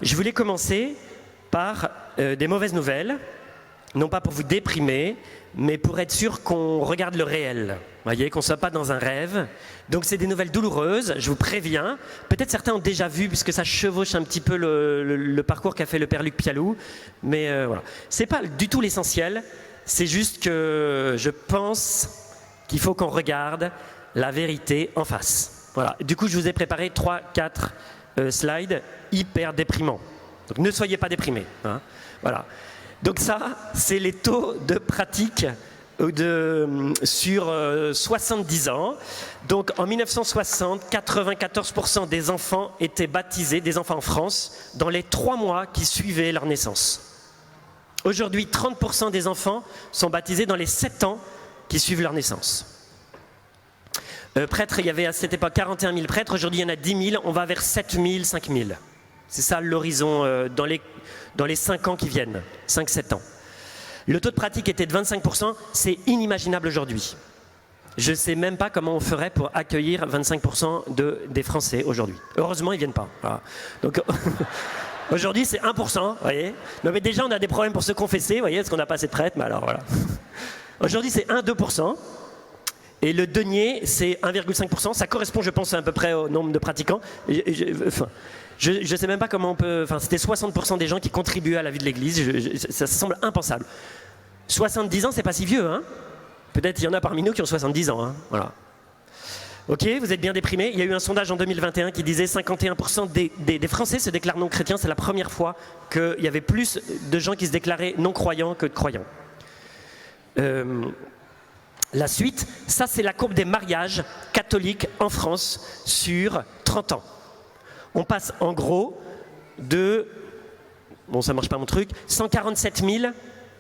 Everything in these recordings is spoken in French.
Je voulais commencer par des mauvaises nouvelles, non pas pour vous déprimer, mais pour être sûr qu'on regarde le réel, voyez, qu'on ne soit pas dans un rêve. Donc c'est des nouvelles douloureuses, je vous préviens. Peut-être certains ont déjà vu, puisque ça chevauche un petit peu le parcours qu'a fait le père Luc Pialou, mais voilà. Ce n'est pas du tout l'essentiel, c'est juste que je pense qu'il faut qu'on regarde la vérité en face. Voilà. Du coup, je vous ai préparé 3-4 slides hyper déprimants. Donc ne soyez pas déprimés. Hein. Voilà. Donc ça, c'est les taux de pratique sur 70 ans. Donc en 1960, 94% des enfants étaient baptisés, des enfants en France, dans les 3 mois qui suivaient leur naissance. Aujourd'hui, 30% des enfants sont baptisés dans les 7 ans qui suivent leur naissance. Prêtres, il y avait à cette époque 41 000 prêtres, aujourd'hui il y en a 10 000, on va vers 7 000, 5 000. C'est ça l'horizon dans les 5 ans qui viennent, 5-7 ans. Le taux de pratique était de 25%, c'est inimaginable aujourd'hui. Je ne sais même pas comment on ferait pour accueillir 25% des Français aujourd'hui. Heureusement, ils ne viennent pas. Voilà. Donc, aujourd'hui, c'est 1%, vous voyez. Non, mais déjà, on a des problèmes pour se confesser, vous voyez, parce qu'on n'a pas assez de prêtres, mais alors voilà. Aujourd'hui, c'est 1-2%. Et le denier, c'est 1,5%. Ça correspond, je pense, à peu près au nombre de pratiquants. Je ne sais même pas comment on peut... Enfin, c'était 60% des gens qui contribuaient à la vie de l'Église. Ça semble impensable. 70 ans, c'est pas si vieux, hein. Peut-être il y en a parmi nous qui ont 70 ans, hein. Voilà. Ok, vous êtes bien déprimés. Il y a eu un sondage en 2021 qui disait 51% des Français se déclarent non chrétiens. C'est la première fois qu'il y avait plus de gens qui se déclaraient non croyants que de croyants. La suite, ça c'est la courbe des mariages catholiques en France sur 30 ans. On passe en gros de, bon ça marche pas mon truc, 147 000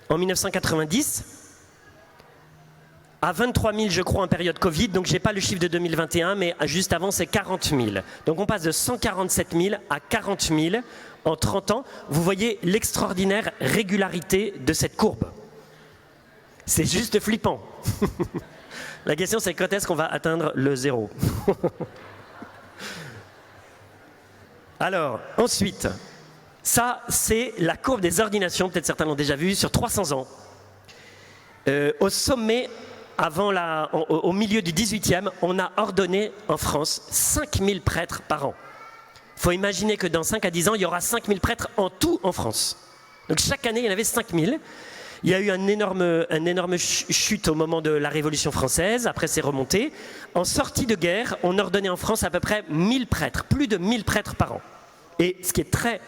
en 1990 à 23 000 je crois en période Covid, donc j'ai pas le chiffre de 2021, mais juste avant c'est 40 000. Donc on passe de 147 000 à 40 000 en 30 ans. Vous voyez l'extraordinaire régularité de cette courbe. C'est juste flippant. La question c'est quand est-ce qu'on va atteindre le zéro. Alors, ensuite, ça c'est la courbe des ordinations, peut-être certains l'ont déjà vu, sur 300 ans. Au sommet, au milieu du 18e, on a ordonné en France 5000 prêtres par an. Il faut imaginer que dans 5 à 10 ans, il y aura 5000 prêtres en tout en France. Donc chaque année, il y en avait 5000. Il y a eu une énorme chute au moment de la Révolution française, après c'est remonté. En sortie de guerre, on ordonnait en France à peu près 1000 prêtres, plus de 1000 prêtres par an. Et ce qui est très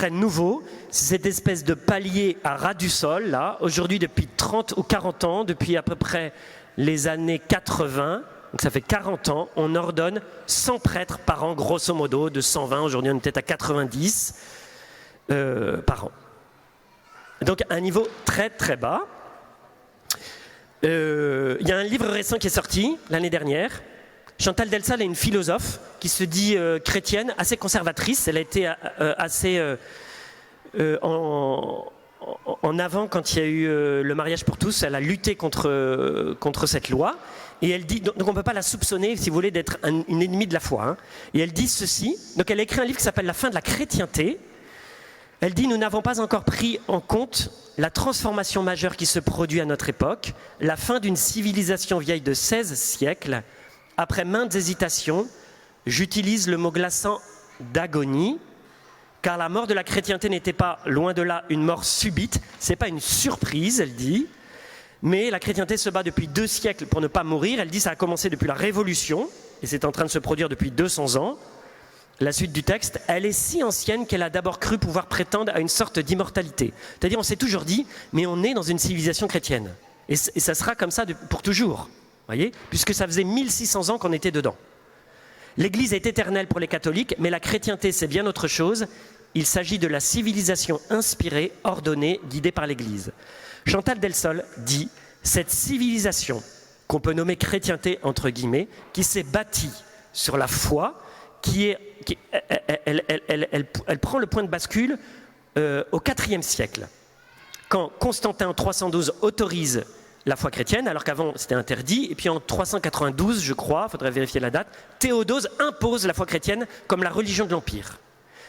nouveau, c'est cette espèce de palier à ras du sol, là, aujourd'hui depuis 30 ou 40 ans, depuis à peu près les années 80, donc ça fait 40 ans, on ordonne 100 prêtres par an, grosso modo, de 120, aujourd'hui on est peut-être à 90 par an. Donc un niveau très très bas. Il y a un livre récent qui est sorti l'année dernière. Chantal Delsal est une philosophe qui se dit chrétienne, assez conservatrice. Elle a été assez en avant quand il y a eu le mariage pour tous. Elle a lutté contre cette loi. Et elle dit, donc on ne peut pas la soupçonner, si vous voulez, d'être une ennemie de la foi. Hein. Et elle dit ceci. Donc elle a écrit un livre qui s'appelle La fin de la chrétienté. Elle dit « Nous n'avons pas encore pris en compte la transformation majeure qui se produit à notre époque, la fin d'une civilisation vieille de 16 siècles. Après maintes hésitations, j'utilise le mot glaçant d'agonie, car la mort de la chrétienté n'était pas, loin de là, une mort subite. Ce n'est pas une surprise, elle dit, mais la chrétienté se bat depuis 2 siècles pour ne pas mourir. Elle dit que ça a commencé depuis la Révolution, et c'est en train de se produire depuis 200 ans. La suite du texte, elle est si ancienne qu'elle a d'abord cru pouvoir prétendre à une sorte d'immortalité. C'est-à-dire, on s'est toujours dit, mais on est dans une civilisation chrétienne. Et ça sera comme ça pour toujours, voyez, puisque ça faisait 1600 ans qu'on était dedans. L'Église est éternelle pour les catholiques, mais la chrétienté, c'est bien autre chose. Il s'agit de la civilisation inspirée, ordonnée, guidée par l'Église. Chantal Delsol dit, cette civilisation, qu'on peut nommer chrétienté, entre guillemets, qui s'est bâtie sur la foi, elle prend le point de bascule au IVe siècle, quand Constantin en 312 autorise la foi chrétienne, alors qu'avant c'était interdit, et puis en 392, je crois, il faudrait vérifier la date, Théodose impose la foi chrétienne comme la religion de l'Empire.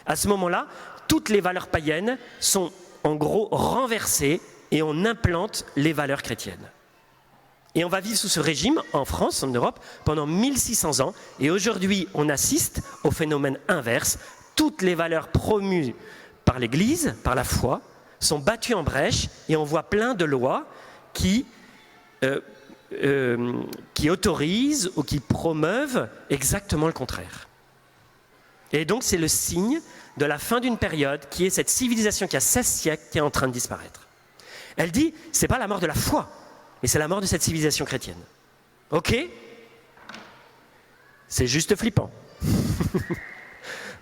À ce moment-là, toutes les valeurs païennes sont en gros renversées et on implante les valeurs chrétiennes. Et on va vivre sous ce régime en France, en Europe, pendant 1600 ans. Et aujourd'hui, on assiste au phénomène inverse. Toutes les valeurs promues par l'Église, par la foi, sont battues en brèche et on voit plein de lois qui autorisent ou qui promeuvent exactement le contraire. Et donc, c'est le signe de la fin d'une période qui est cette civilisation qui a 16 siècles qui est en train de disparaître. Elle dit, c'est pas la mort de la foi, mais c'est la mort de cette civilisation chrétienne. Ok? C'est juste flippant.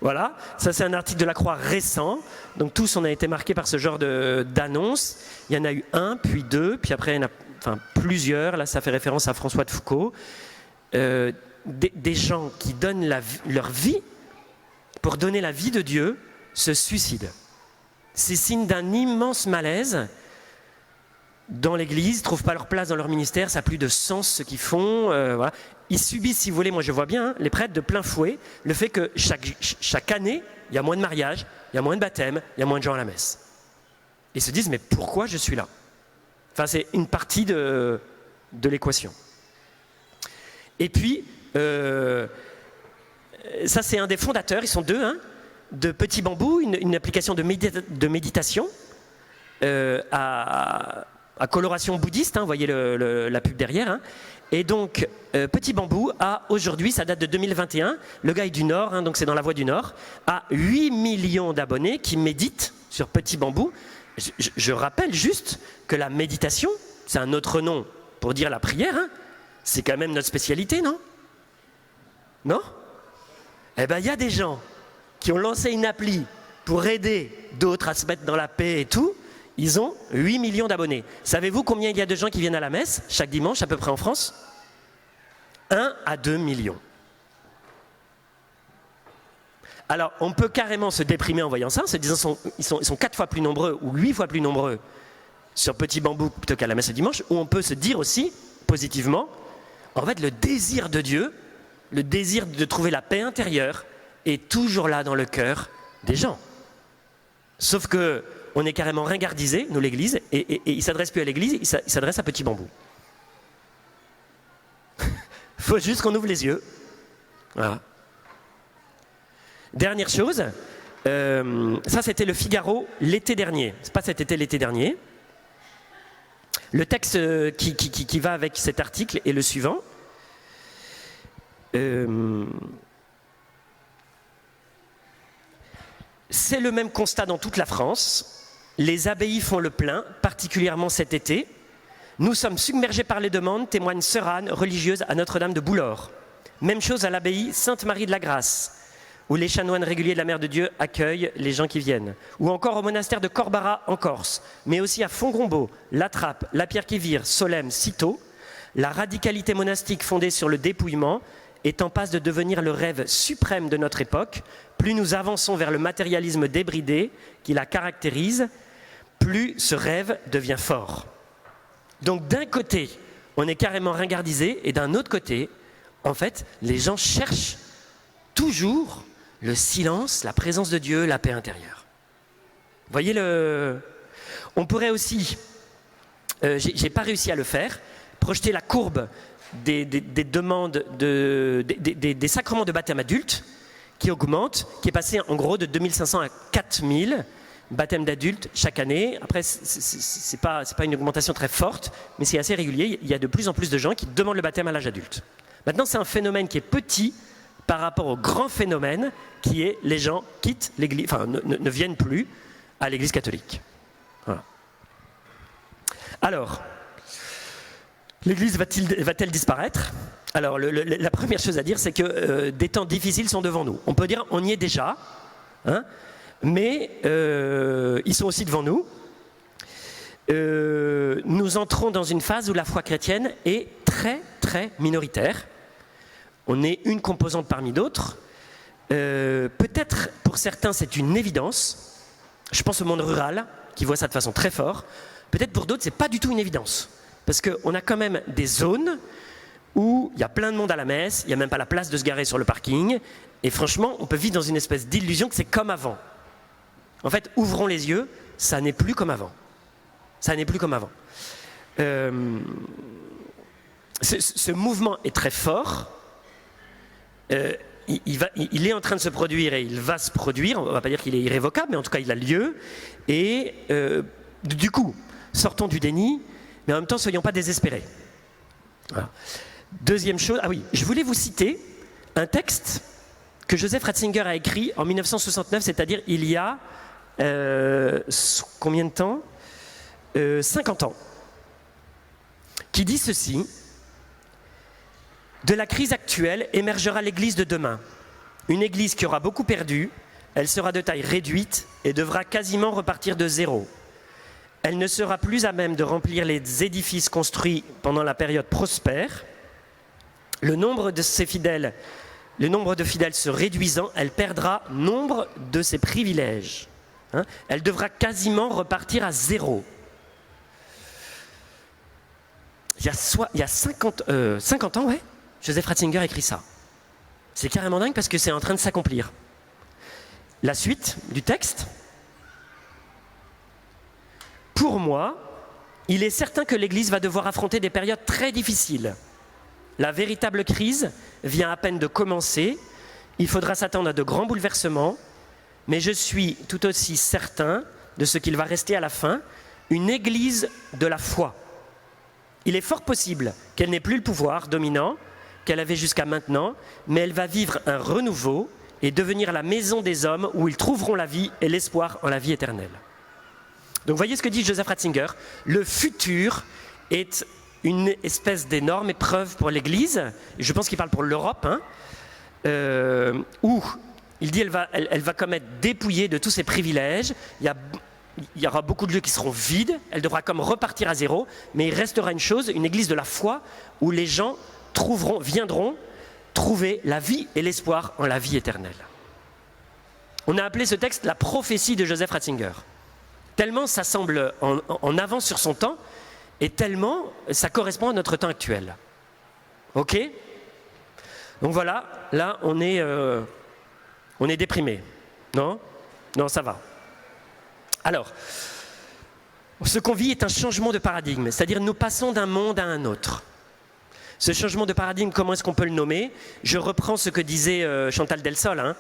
Voilà, ça c'est un article de la Croix récent. Donc tous on a été marqués par ce genre d'annonce. Il y en a eu un, puis deux, puis après il y en a plusieurs. Là ça fait référence à François de Foucault. Des gens qui donnent leur vie pour donner la vie de Dieu se suicident. C'est signe d'un immense malaise dans l'Église, ne trouvent pas leur place dans leur ministère, ça n'a plus de sens ce qu'ils font. Voilà. Ils subissent, si vous voulez, moi je vois bien, les prêtres de plein fouet, le fait que chaque année, il y a moins de mariages, il y a moins de baptêmes, il y a moins de gens à la messe. Ils se disent, mais pourquoi je suis là? Enfin, c'est une partie de l'équation. Et puis, ça c'est un des fondateurs, ils sont deux, hein, de Petit Bambou, une application de méditation à coloration bouddhiste, hein, vous voyez la pub derrière. Hein. Et donc, Petit Bambou a aujourd'hui, ça date de 2021, le gars est du Nord, hein, donc c'est dans la Voie du Nord, a 8 millions d'abonnés qui méditent sur Petit Bambou. Je rappelle juste que la méditation, c'est un autre nom pour dire la prière, hein, c'est quand même notre spécialité, non? Non? Eh bien, il y a des gens qui ont lancé une appli pour aider d'autres à se mettre dans la paix et tout. Ils ont 8 millions d'abonnés. Savez-vous combien il y a de gens qui viennent à la messe chaque dimanche à peu près en France? 1 à 2 millions. Alors, on peut carrément se déprimer en voyant ça, en se disant ils sont 4 fois plus nombreux ou 8 fois plus nombreux sur Petit Bambou plutôt qu'à la messe le dimanche, ou on peut se dire aussi, positivement, en fait, le désir de Dieu, le désir de trouver la paix intérieure est toujours là dans le cœur des gens. Sauf que on est carrément ringardisé, nous l'Église, et il ne s'adresse plus à l'Église, il s'adresse à Petit Bambou. Il faut juste qu'on ouvre les yeux. Voilà. Dernière chose, ça c'était le Figaro l'été dernier, c'est pas cet été, l'été dernier. Le texte qui va avec cet article est le suivant. C'est le même constat dans toute la France. Les abbayes font le plein, particulièrement cet été. Nous sommes submergés par les demandes, témoigne Sœur Anne, religieuse à Notre-Dame de Boulor. Même chose à l'abbaye Sainte-Marie de la Grâce, où les chanoines réguliers de la Mère de Dieu accueillent les gens qui viennent. Ou encore au monastère de Corbara en Corse, mais aussi à Fongombault, La Trappe, La Pierre-qui-Vire, Solesmes, Cîteaux. La radicalité monastique fondée sur le dépouillement est en passe de devenir le rêve suprême de notre époque. Plus nous avançons vers le matérialisme débridé qui la caractérise, plus ce rêve devient fort. Donc d'un côté, on est carrément ringardisé, et d'un autre côté, en fait, les gens cherchent toujours le silence, la présence de Dieu, la paix intérieure. Vous voyez On pourrait aussi, j'ai pas réussi à le faire, projeter la courbe des demandes, des sacrements de baptême adultes qui augmentent, qui est passé en gros de 2500 à 4000 baptêmes d'adultes chaque année. Après, c'est pas une augmentation très forte, mais c'est assez régulier. Il y a de plus en plus de gens qui demandent le baptême à l'âge adulte. Maintenant, c'est un phénomène qui est petit par rapport au grand phénomène qui est les gens quittent l'Église, enfin ne viennent plus à l'Église catholique. Voilà. Alors, l'Église va-t-elle disparaître? Alors, la première chose à dire, c'est que des temps difficiles sont devant nous. On peut dire on y est déjà, hein, mais ils sont aussi devant nous. Nous entrons dans une phase où la foi chrétienne est très, très minoritaire. On est une composante parmi d'autres. Peut-être pour certains, c'est une évidence. Je pense au monde rural, qui voit ça de façon très forte. Peut-être pour d'autres, ce n'est pas du tout une évidence. Parce qu'on a quand même des zones où il y a plein de monde à la messe, il n'y a même pas la place de se garer sur le parking. Et franchement, on peut vivre dans une espèce d'illusion que c'est comme avant. En fait, ouvrons les yeux, ça n'est plus comme avant. Ça n'est plus comme avant. Ce mouvement est très fort. Il est en train de se produire et il va se produire. On ne va pas dire qu'il est irrévocable, mais en tout cas, il a lieu. Et du coup, sortons du déni, mais en même temps, ne soyons pas désespérés. Voilà. Deuxième chose, je voulais vous citer un texte que Joseph Ratzinger a écrit en 1969, c'est-à-dire il y a combien de temps 50 ans, qui dit ceci: de la crise actuelle émergera l'Église de demain, une Église qui aura beaucoup perdu, elle sera de taille réduite et devra quasiment repartir de zéro. Elle ne sera plus à même de remplir les édifices construits pendant la période prospère. Le nombre de fidèles se réduisant, elle perdra nombre de ses privilèges. Elle devra quasiment repartir à zéro. Il y a 50 ans, ouais, Joseph Ratzinger a écrit ça. C'est carrément dingue parce que c'est en train de s'accomplir. La suite du texte. Pour moi, il est certain que l'Église va devoir affronter des périodes très difficiles. La véritable crise vient à peine de commencer. Il faudra s'attendre à de grands bouleversements. Mais je suis tout aussi certain de ce qu'il va rester à la fin, une Église de la foi. Il est fort possible qu'elle n'ait plus le pouvoir dominant qu'elle avait jusqu'à maintenant, mais elle va vivre un renouveau et devenir la maison des hommes où ils trouveront la vie et l'espoir en la vie éternelle. Donc voyez ce que dit Joseph Ratzinger. Le futur est une espèce d'énorme épreuve pour l'Église, et je pense qu'il parle pour l'Europe, où il dit elle va comme être dépouillée de tous ses privilèges. Il y aura beaucoup de lieux qui seront vides, elle devra comme repartir à zéro, mais il restera une chose, une Église de la foi, où les gens viendront trouver la vie et l'espoir en la vie éternelle. On a appelé ce texte la prophétie de Joseph Ratzinger. Tellement ça semble en avance sur son temps, et tellement ça correspond à notre temps actuel. Ok ? Donc voilà, là on est déprimé. Non ? Non, ça va. Alors, ce qu'on vit est un changement de paradigme, c'est-à-dire nous passons d'un monde à un autre. Ce changement de paradigme, comment est-ce qu'on peut le nommer ? Je reprends ce que disait Chantal Delsol.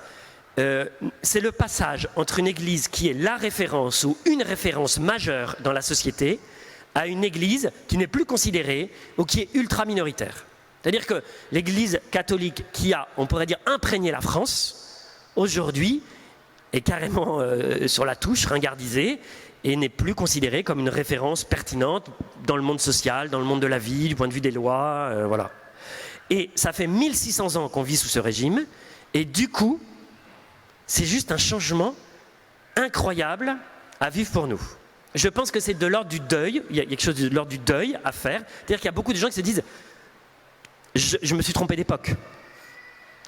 C'est le passage entre une église qui est la référence ou une référence majeure dans la société à une église qui n'est plus considérée ou qui est ultra minoritaire. C'est-à-dire que l'église catholique qui a, on pourrait dire, imprégné la France, aujourd'hui est carrément sur la touche, ringardisée, et n'est plus considérée comme une référence pertinente dans le monde social, dans le monde de la vie, du point de vue des lois, voilà. Et ça fait 1600 ans qu'on vit sous ce régime, et du coup, c'est juste un changement incroyable à vivre pour nous. Je pense que c'est de l'ordre du deuil, il y a quelque chose de l'ordre du deuil à faire, c'est-à-dire qu'il y a beaucoup de gens qui se disent « je me suis trompé d'époque ».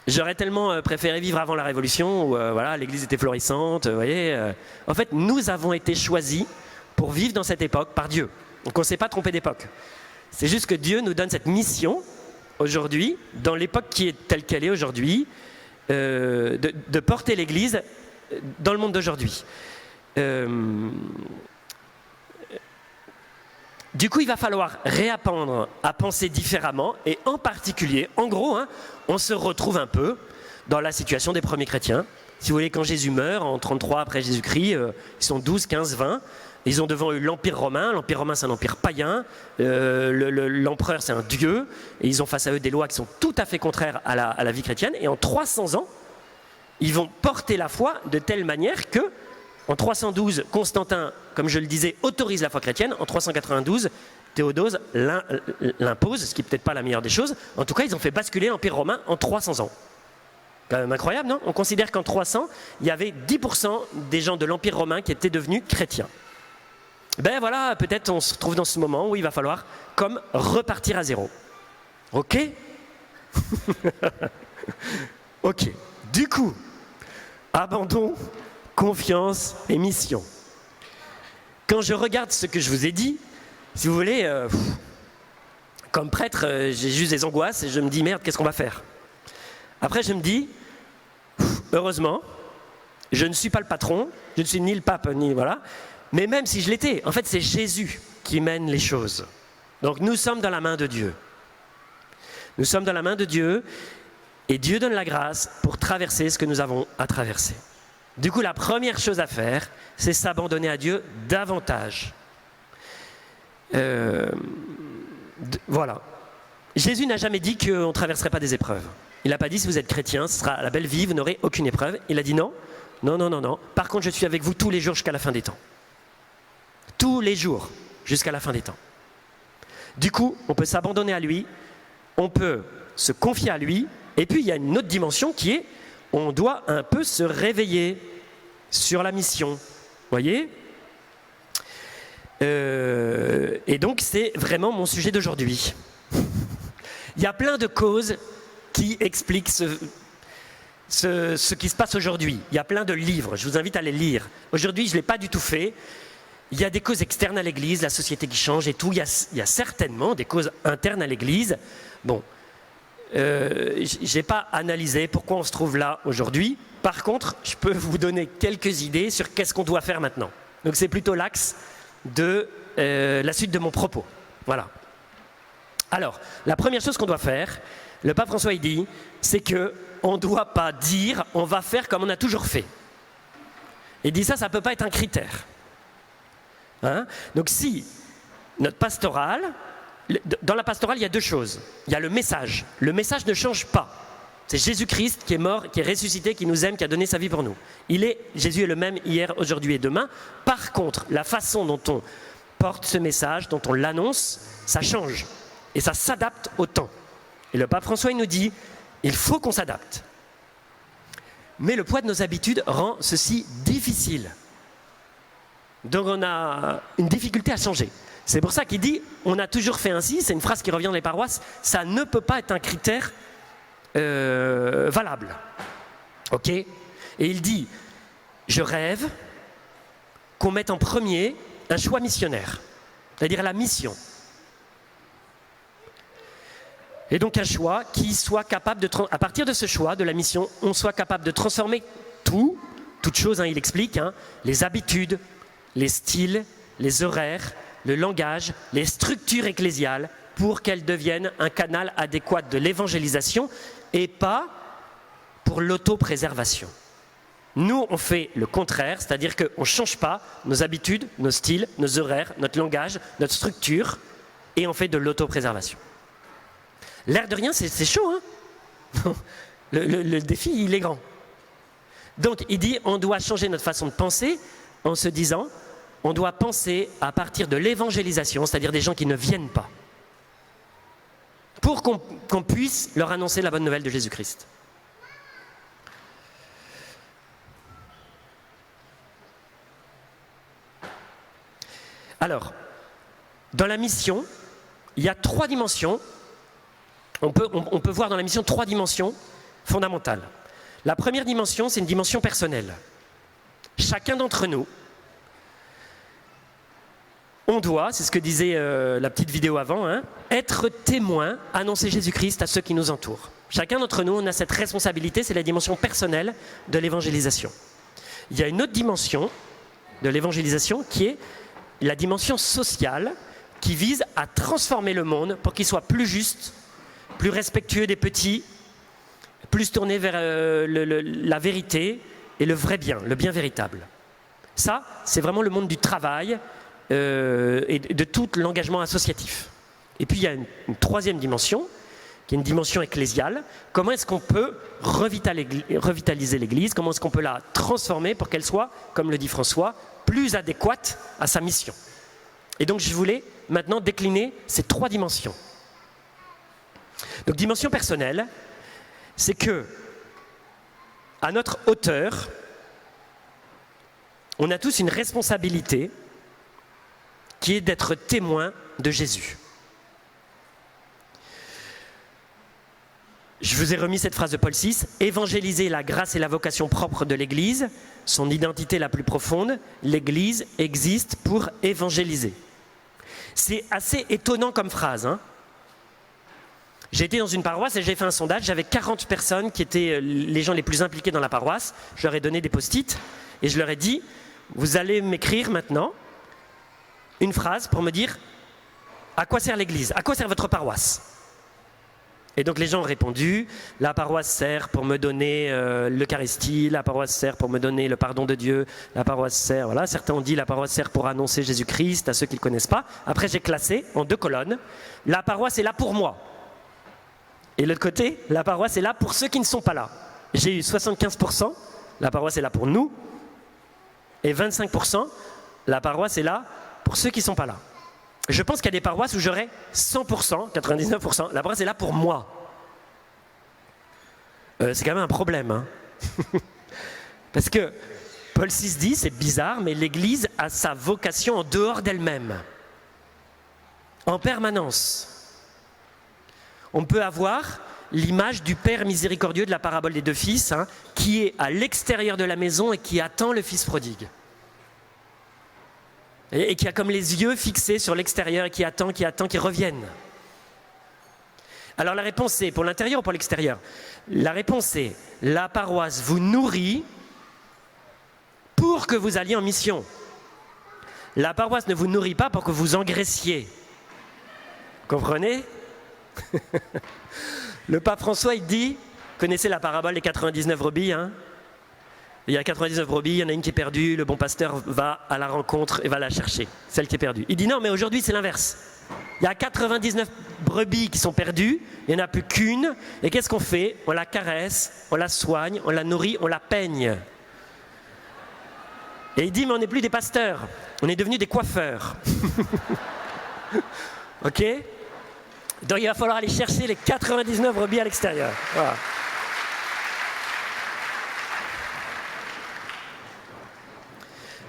J'aurais tellement préféré vivre avant la Révolution, où voilà, l'Église était florissante, vous voyez. En fait, nous avons été choisis pour vivre dans cette époque par Dieu. Donc on ne s'est pas trompé d'époque. C'est juste que Dieu nous donne cette mission, aujourd'hui, dans l'époque qui est telle qu'elle est aujourd'hui, de porter l'Église dans le monde d'aujourd'hui. Du coup, il va falloir réapprendre à penser différemment, et en particulier, en gros, on se retrouve un peu dans la situation des premiers chrétiens. Si vous voulez, quand Jésus meurt, en 33 après Jésus-Christ, ils sont 12, 15, 20. Ils ont devant eux l'Empire romain. L'Empire romain, c'est un empire païen. L'empereur, c'est un dieu. Et ils ont face à eux des lois qui sont tout à fait contraires à la vie chrétienne. Et en 300 ans, ils vont porter la foi de telle manière que, en 312, Constantin, comme je le disais, autorise la foi chrétienne. En 392, Théodose l'impose, ce qui n'est peut-être pas la meilleure des choses. En tout cas, ils ont fait basculer l'Empire romain en 300 ans. Quand même incroyable, non ? On considère qu'en 300, il y avait 10% des gens de l'Empire romain qui étaient devenus chrétiens. Ben voilà, peut-être on se retrouve dans ce moment où il va falloir comme repartir à zéro. Ok ? Ok. Du coup, abandon, confiance et mission. Quand je regarde ce que je vous ai dit, si vous voulez, comme prêtre, j'ai juste des angoisses et je me dis merde, qu'est-ce qu'on va faire ? Après, je me dis, heureusement, je ne suis pas le patron, je ne suis ni le pape, ni voilà. Mais même si je l'étais, en fait, c'est Jésus qui mène les choses. Donc nous sommes dans la main de Dieu. Nous sommes dans la main de Dieu et Dieu donne la grâce pour traverser ce que nous avons à traverser. Du coup, la première chose à faire, c'est s'abandonner à Dieu davantage. Voilà. Jésus n'a jamais dit qu'on ne traverserait pas des épreuves. Il n'a pas dit si vous êtes chrétien, ce sera la belle vie, vous n'aurez aucune épreuve. Il a dit non, non, non, non, non. Par contre, je suis avec vous tous les jours jusqu'à la fin des temps. Tous les jours jusqu'à la fin des temps. Du coup, on peut s'abandonner à lui, on peut se confier à lui, et puis il y a une autre dimension qui est, on doit un peu se réveiller sur la mission. Vous voyez ? Et donc, c'est vraiment mon sujet d'aujourd'hui. Il y a plein de causes qui expliquent ce qui se passe aujourd'hui. Il y a plein de livres, je vous invite à les lire. Aujourd'hui, je ne l'ai pas du tout fait. Il y a des causes externes à l'Église, la société qui change et tout. Il y a certainement des causes internes à l'Église. Bon, je n'ai pas analysé pourquoi on se trouve là aujourd'hui. Par contre, je peux vous donner quelques idées sur qu'est-ce qu'on doit faire maintenant. Donc c'est plutôt l'axe de la suite de mon propos. Voilà. Alors, la première chose qu'on doit faire, le pape François il dit, c'est qu'on ne doit pas dire on va faire comme on a toujours fait. Il dit ça ne peut pas être un critère. Hein? Donc si notre pastorale, dans la pastorale il y a deux choses. Il y a le message. Le message ne change pas. C'est Jésus-Christ qui est mort, qui est ressuscité, qui nous aime, qui a donné sa vie pour nous. Jésus est le même hier, aujourd'hui et demain. Par contre, la façon dont on porte ce message, dont on l'annonce, ça change. Et ça s'adapte au temps. Et le pape François il nous dit, il faut qu'on s'adapte. Mais le poids de nos habitudes rend ceci difficile. Donc on a une difficulté à changer. C'est pour ça qu'il dit, on a toujours fait ainsi, c'est une phrase qui revient dans les paroisses, ça ne peut pas être un critère valable. Ok ? Et il dit, je rêve qu'on mette en premier un choix missionnaire, c'est-à-dire la mission. Et donc un choix qui soit capable à partir de ce choix, de la mission, on soit capable de transformer toute chose, hein, il explique, hein, les habitudes, les styles, les horaires, le langage, les structures ecclésiales, pour qu'elles deviennent un canal adéquat de l'évangélisation et pas pour l'autopréservation. Nous, on fait le contraire, c'est-à-dire qu'on ne change pas nos habitudes, nos styles, nos horaires, notre langage, notre structure, et on fait de l'autopréservation. L'air de rien, c'est chaud, hein. Le défi, il est grand. Donc, il dit, on doit changer notre façon de penser en se disant, on doit penser à partir de l'évangélisation, c'est-à-dire des gens qui ne viennent pas, pour qu'on puisse leur annoncer la bonne nouvelle de Jésus-Christ. Alors, dans la mission, il y a 3 dimensions. On peut voir dans la mission 3 dimensions fondamentales. La première dimension, c'est une dimension personnelle. Chacun d'entre nous, on doit, c'est ce que disait la petite vidéo avant, hein, être témoin, annoncer Jésus-Christ à ceux qui nous entourent. Chacun d'entre nous, on a cette responsabilité, c'est la dimension personnelle de l'évangélisation. Il y a une autre dimension de l'évangélisation qui est la dimension sociale, qui vise à transformer le monde pour qu'il soit plus juste, plus respectueux des petits, plus tourné vers la vérité et le vrai bien, le bien véritable. Ça, c'est vraiment le monde du travail et de tout l'engagement associatif. Et puis il y a une troisième dimension, qui est une dimension ecclésiale. Comment est-ce qu'on peut revitaliser l'Église? Comment est-ce qu'on peut la transformer pour qu'elle soit, comme le dit François, plus adéquate à sa mission? Et donc je voulais maintenant décliner ces 3 dimensions. Donc dimension personnelle, c'est que, à notre hauteur, on a tous une responsabilité qui est d'être témoin de Jésus. Je vous ai remis cette phrase de Paul VI, « Évangéliser la grâce et la vocation propre de l'Église, son identité la plus profonde, l'Église existe pour évangéliser. » C'est assez étonnant comme phrase, hein. J'ai été dans une paroisse et j'ai fait un sondage. J'avais 40 personnes qui étaient les gens les plus impliqués dans la paroisse. Je leur ai donné des post-it et je leur ai dit, vous allez m'écrire maintenant une phrase pour me dire à quoi sert l'église, à quoi sert votre paroisse. Et donc les gens ont répondu, la paroisse sert pour me donner l'Eucharistie, la paroisse sert pour me donner le pardon de Dieu, la paroisse sert, voilà. Certains ont dit la paroisse sert pour annoncer Jésus-Christ à ceux qui ne le connaissent pas. Après j'ai classé en 2 colonnes, la paroisse est là pour moi. Et de l'autre côté, la paroisse est là pour ceux qui ne sont pas là. J'ai eu 75%, la paroisse est là pour nous, et 25%, la paroisse est là pour ceux qui ne sont pas là. Je pense qu'il y a des paroisses où j'aurais 100%, 99%, la paroisse est là pour moi. C'est quand même un problème. Hein. Parce que Paul VI dit, c'est bizarre, mais l'Église a sa vocation en dehors d'elle-même. En permanence. On peut avoir l'image du Père miséricordieux de la parabole des 2 fils, hein, qui est à l'extérieur de la maison et qui attend le fils prodigue. Et qui a comme les yeux fixés sur l'extérieur et qui attend qu'il revienne. Alors la réponse est pour l'intérieur ou pour l'extérieur? La réponse est, la paroisse vous nourrit pour que vous alliez en mission. La paroisse ne vous nourrit pas pour que vous engraissiez. Comprenez? Le pape François, il dit, connaissez la parabole des 99 brebis, hein? Il y a 99 brebis, il y en a une qui est perdue, le bon pasteur va à la rencontre et va la chercher, celle qui est perdue. Il dit non, mais aujourd'hui c'est l'inverse. Il y a 99 brebis qui sont perdues, il n'y en a plus qu'une, et qu'est-ce qu'on fait? On la caresse, on la soigne, on la nourrit, on la peigne. Et il dit, mais on n'est plus des pasteurs, on est devenus des coiffeurs. Ok? Donc il va falloir aller chercher les 99 brebis à l'extérieur. Voilà.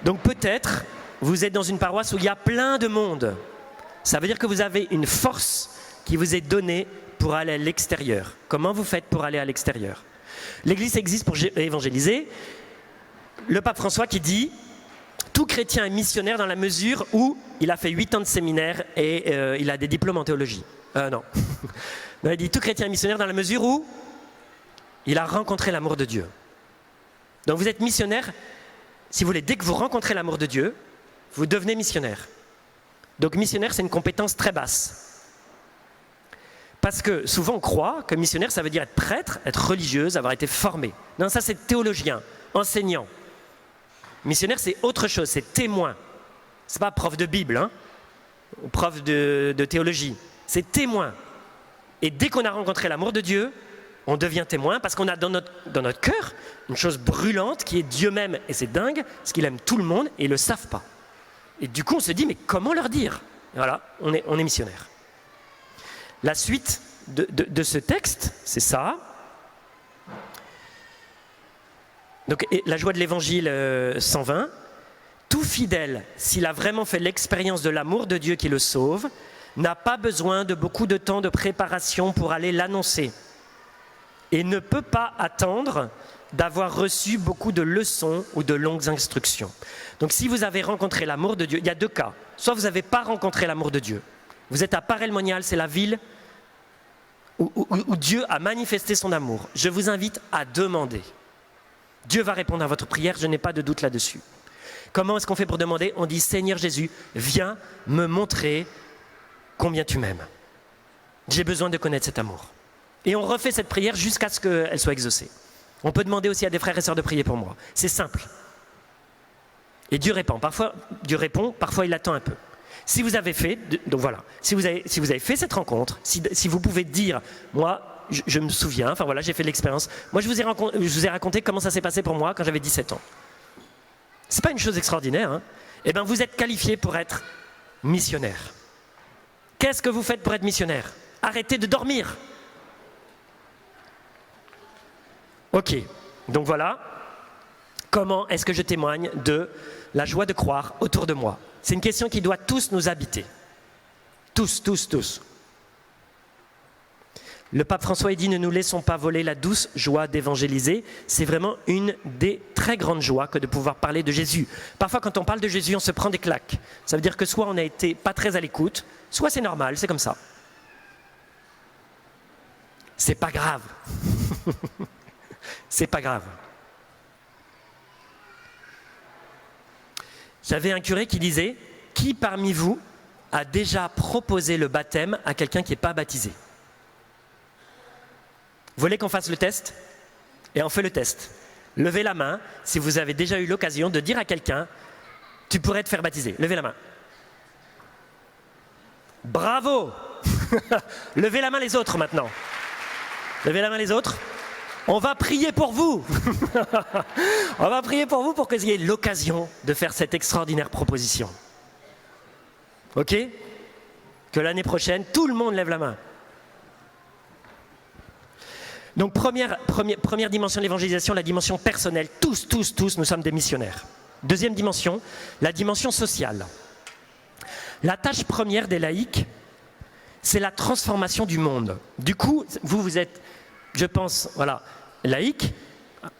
Donc peut-être, vous êtes dans une paroisse où il y a plein de monde. Ça veut dire que vous avez une force qui vous est donnée pour aller à l'extérieur. Comment vous faites pour aller à l'extérieur? L'Église existe pour évangéliser. Le pape François qui dit « Tout chrétien est missionnaire dans la mesure où il a fait 8 ans de séminaire et il a des diplômes en théologie. » Non. Non, il dit « Tout chrétien est missionnaire dans la mesure où il a rencontré l'amour de Dieu. » Donc vous êtes missionnaire. Si vous voulez, dès que vous rencontrez l'amour de Dieu, vous devenez missionnaire. Donc missionnaire, c'est une compétence très basse. Parce que souvent on croit que missionnaire, ça veut dire être prêtre, être religieuse, avoir été formé. Non, ça c'est théologien, enseignant. Missionnaire, c'est autre chose, c'est témoin. C'est pas prof de Bible, hein, ou prof de théologie. C'est témoin. Et dès qu'on a rencontré l'amour de Dieu, on devient témoin parce qu'on a dans notre cœur une chose brûlante qui est Dieu même. Et c'est dingue, parce qu'il aime tout le monde et ils ne le savent pas. Et du coup, on se dit, mais comment leur dire? Et voilà, on est missionnaire. La suite de ce texte, c'est ça. Donc, la joie de l'évangile 120. Tout fidèle, s'il a vraiment fait l'expérience de l'amour de Dieu qui le sauve, n'a pas besoin de beaucoup de temps de préparation pour aller l'annoncer. Et ne peut pas attendre d'avoir reçu beaucoup de leçons ou de longues instructions. Donc si vous avez rencontré l'amour de Dieu, il y a 2 cas. Soit vous n'avez pas rencontré l'amour de Dieu. Vous êtes à Paray-le-Monial, c'est la ville où Dieu a manifesté son amour. Je vous invite à demander. Dieu va répondre à votre prière, je n'ai pas de doute là-dessus. Comment est-ce qu'on fait pour demander? On dit, Seigneur Jésus, viens me montrer combien tu m'aimes. J'ai besoin de connaître cet amour. Et on refait cette prière jusqu'à ce qu'elle soit exaucée. On peut demander aussi à des frères et sœurs de prier pour moi. C'est simple. Et Dieu répond. Parfois il attend un peu. Si vous avez fait, donc voilà, si vous avez fait cette rencontre, si vous pouvez dire, moi, je me souviens, enfin voilà, j'ai fait l'expérience. Moi, je vous ai raconté comment ça s'est passé pour moi quand j'avais 17 ans. C'est pas une chose extraordinaire, hein? Eh bien, vous êtes qualifié pour être missionnaire. Qu'est-ce que vous faites pour être missionnaire? Arrêtez de dormir. Ok, donc voilà, comment est-ce que je témoigne de la joie de croire autour de moi? C'est une question qui doit tous nous habiter. Tous, tous, tous. Le pape François dit, ne nous laissons pas voler la douce joie d'évangéliser. C'est vraiment une des très grandes joies que de pouvoir parler de Jésus. Parfois, quand on parle de Jésus, on se prend des claques. Ça veut dire que soit on n'a été pas très à l'écoute, soit c'est normal, c'est comme ça. c'est pas grave. C'est pas grave. J'avais un curé qui disait, qui parmi vous a déjà proposé le baptême à quelqu'un qui n'est pas baptisé? Vous voulez qu'on fasse le test? Et on fait le test. Levez la main si vous avez déjà eu l'occasion de dire à quelqu'un, tu pourrais te faire baptiser. Levez la main. Bravo. Levez la main les autres maintenant. Levez la main les autres. On va prier pour vous. On va prier pour vous pour que vous ayez l'occasion de faire cette extraordinaire proposition. Ok? Que l'année prochaine, tout le monde lève la main. Donc première dimension de l'évangélisation, la dimension personnelle. Tous, nous sommes des missionnaires. Deuxième dimension, la dimension sociale. La tâche première des laïcs, c'est la transformation du monde. Du coup, vous êtes, je pense, voilà, laïcs,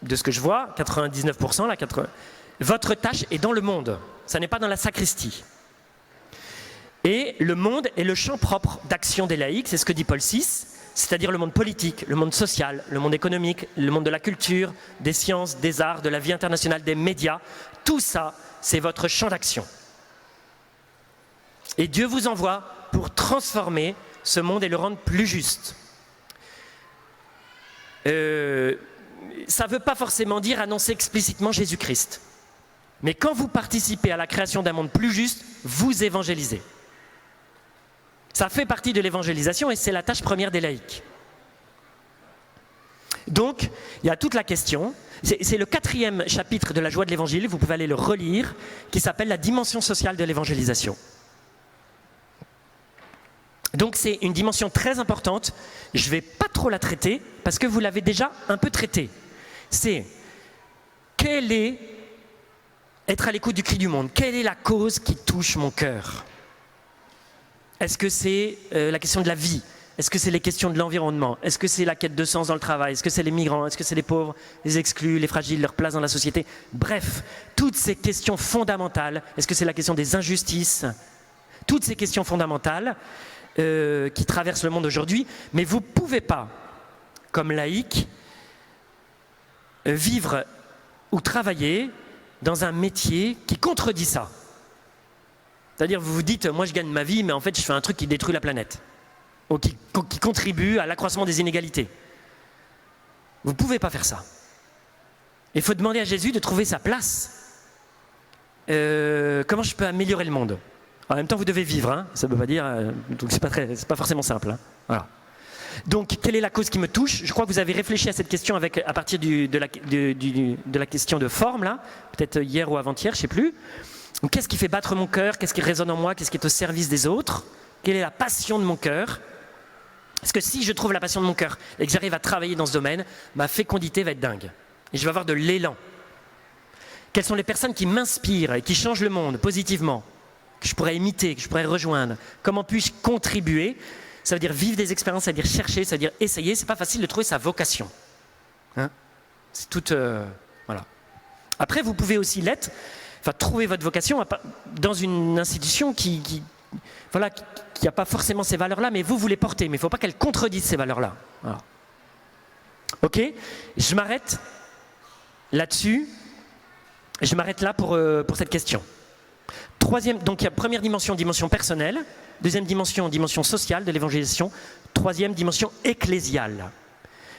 de ce que je vois, 99%, là, votre tâche est dans le monde, ça n'est pas dans la sacristie. Et le monde est le champ propre d'action des laïcs, c'est ce que dit Paul VI, c'est-à-dire le monde politique, le monde social, le monde économique, le monde de la culture, des sciences, des arts, de la vie internationale, des médias. Tout ça, c'est votre champ d'action. Et Dieu vous envoie pour transformer ce monde et le rendre plus juste. Ça ne veut pas forcément dire annoncer explicitement Jésus-Christ. Mais quand vous participez à la création d'un monde plus juste, vous évangélisez. Ça fait partie de l'évangélisation et c'est la tâche première des laïcs. Donc, il y a toute la question, c'est le 4e chapitre de la joie de l'évangile, vous pouvez aller le relire, qui s'appelle la dimension sociale de l'évangélisation. Donc c'est une dimension très importante, je ne vais pas trop la traiter, parce que vous l'avez déjà un peu traitée. C'est, quel est être à l'écoute du cri du monde? Quelle est la cause qui touche mon cœur? Est-ce que c'est la question de la vie? Est-ce que c'est les questions de l'environnement? Est-ce que c'est la quête de sens dans le travail? Est-ce que c'est les migrants? Est-ce que c'est les pauvres, les exclus, les fragiles, leur place dans la société? Bref, toutes ces questions fondamentales. Est-ce que c'est la question des injustices? Toutes ces questions fondamentales qui traversent le monde aujourd'hui. Mais vous ne pouvez pas, comme laïc, vivre ou travailler dans un métier qui contredit ça. C'est-à-dire, vous vous dites, moi je gagne ma vie, mais en fait je fais un truc qui détruit la planète. Ou qui contribue à l'accroissement des inégalités. Vous ne pouvez pas faire ça. Il faut demander à Jésus de trouver sa place. Comment je peux améliorer le monde? En même temps, vous devez vivre, hein, ça ne veut pas dire... donc c'est pas forcément simple. Hein, voilà. Donc, quelle est la cause qui me touche? Je crois que vous avez réfléchi à cette question à partir de la question de forme, là, peut-être hier ou avant-hier, je ne sais plus. Donc, qu'est-ce qui fait battre mon cœur? Qu'est-ce qui résonne en moi? Qu'est-ce qui est au service des autres? Quelle est la passion de mon cœur? Parce que si je trouve la passion de mon cœur et que j'arrive à travailler dans ce domaine, ma fécondité va être dingue. Et je vais avoir de l'élan. Quelles sont les personnes qui m'inspirent et qui changent le monde positivement, que je pourrais imiter, que je pourrais rejoindre? Comment puis-je contribuer? Ça veut dire vivre des expériences, ça veut dire chercher, ça veut dire essayer. C'est pas facile de trouver sa vocation. Hein? C'est tout... voilà. Après, vous pouvez aussi l'être, enfin trouver votre vocation dans une institution qui n'a pas forcément ces valeurs-là, mais vous les portez. Mais il ne faut pas qu'elles contredisent ces valeurs-là. Voilà. Ok? Je m'arrête là-dessus. Je m'arrête là pour cette question. Troisième, donc il y a première dimension, dimension personnelle. Deuxième dimension, dimension sociale de l'évangélisation. Troisième dimension ecclésiale.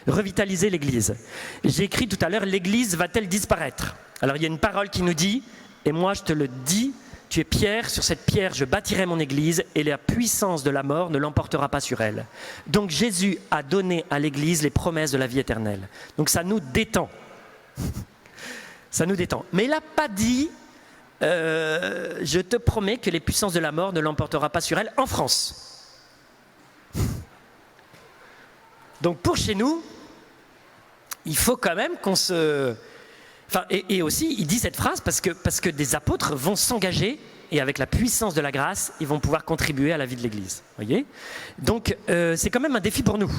Revitaliser l'Église. J'ai écrit tout à l'heure, l'Église va-t-elle disparaître? Alors il y a une parole qui nous dit, et moi je te le dis, tu es Pierre, sur cette pierre je bâtirai mon Église et la puissance de la mort ne l'emportera pas sur elle. Donc Jésus a donné à l'Église les promesses de la vie éternelle. Donc ça nous détend. Ça nous détend. Mais il n'a pas dit, je te promets que les puissances de la mort ne l'emportera pas sur elle en France. Donc pour chez nous, il faut quand même qu'on se... Enfin, et aussi, il dit cette phrase parce que des apôtres vont s'engager et avec la puissance de la grâce, ils vont pouvoir contribuer à la vie de l'Église. Voyez? Donc, c'est quand même un défi pour nous.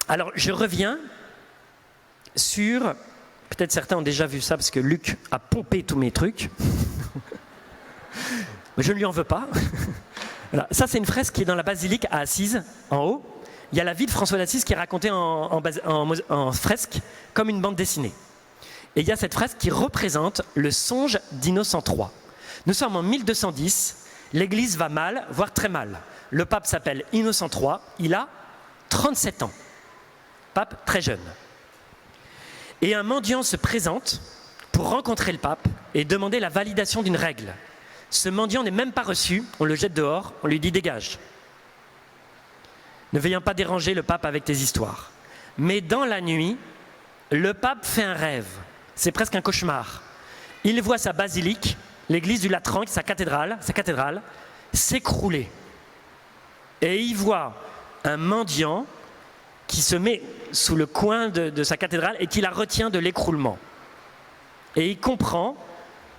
Alors, je reviens sur... Peut-être certains ont déjà vu ça parce que Luc a pompé tous mes trucs. Mais je ne lui en veux pas. Voilà. Ça, c'est une fresque qui est dans la basilique à Assise, en haut. Il y a la vie de François d'Assise qui est racontée en fresque comme une bande dessinée. Et il y a cette fresque qui représente le songe d'Innocent III. Nous sommes en 1210, l'Église va mal, voire très mal. Le pape s'appelle Innocent III, il a 37 ans. Pape très jeune. Et un mendiant se présente pour rencontrer le pape et demander la validation d'une règle. Ce mendiant n'est même pas reçu, on le jette dehors, on lui dit dégage. Ne veuillez pas déranger le pape avec tes histoires. Mais dans la nuit, le pape fait un rêve. C'est presque un cauchemar. Il voit sa basilique, l'église du Latran, sa cathédrale s'écrouler. Et il voit un mendiant qui se met sous le coin de sa cathédrale et qui la retient de l'écroulement. Et il comprend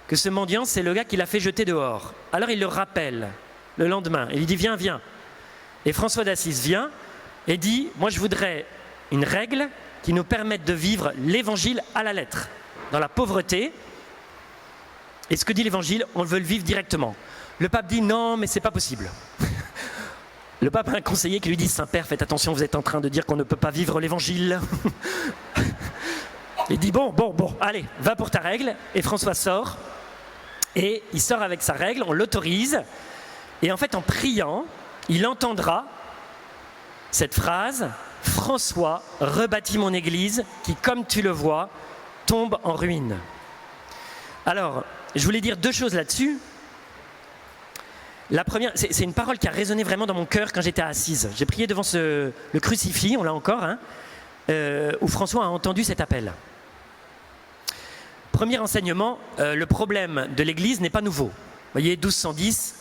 que ce mendiant, c'est le gars qui l'a fait jeter dehors. Alors il le rappelle le lendemain. Il lui dit, viens, viens. Et François d'Assise vient et dit, moi je voudrais une règle qui nous permette de vivre l'évangile à la lettre, dans la pauvreté. Et ce que dit l'évangile, on veut le vivre directement. Le pape dit, non, mais c'est pas possible. Le pape a un conseiller qui lui dit, Saint-Père, faites attention, vous êtes en train de dire qu'on ne peut pas vivre l'évangile. Il dit, bon, allez, va pour ta règle. Et François sort. Et il sort avec sa règle, on l'autorise. Et en fait, en priant, il entendra cette phrase, François rebâtit mon église qui, comme tu le vois, tombe en ruine. Alors, je voulais dire deux choses là-dessus. La première, c'est une parole qui a résonné vraiment dans mon cœur quand j'étais à Assise. J'ai prié devant le crucifix, on l'a encore, où François a entendu cet appel. Premier enseignement, le problème de l'église n'est pas nouveau. Vous voyez, 1210,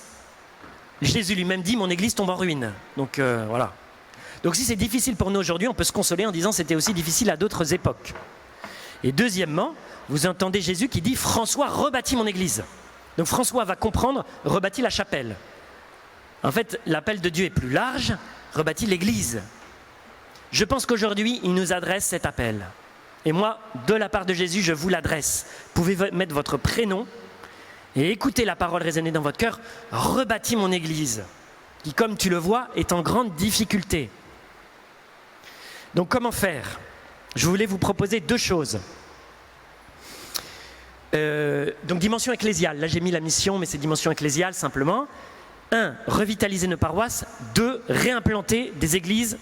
Jésus lui-même dit, mon église tombe en ruine. Donc voilà. Donc si c'est difficile pour nous aujourd'hui, on peut se consoler en disant c'était aussi difficile à d'autres époques. Et deuxièmement, vous entendez Jésus qui dit, François rebâtit mon église. Donc François va comprendre, rebâtit la chapelle. En fait, l'appel de Dieu est plus large, rebâtit l'église. Je pense qu'aujourd'hui, il nous adresse cet appel. Et moi, de la part de Jésus, je vous l'adresse. Vous pouvez mettre votre prénom et écouter la parole résonner dans votre cœur. Rebâtis mon église, qui, comme tu le vois, est en grande difficulté. Donc comment faire? Je voulais vous proposer deux choses. Donc dimension ecclésiale, là j'ai mis la mission, mais c'est dimension ecclésiale simplement. 1. Revitaliser nos paroisses. 2. Réimplanter des églises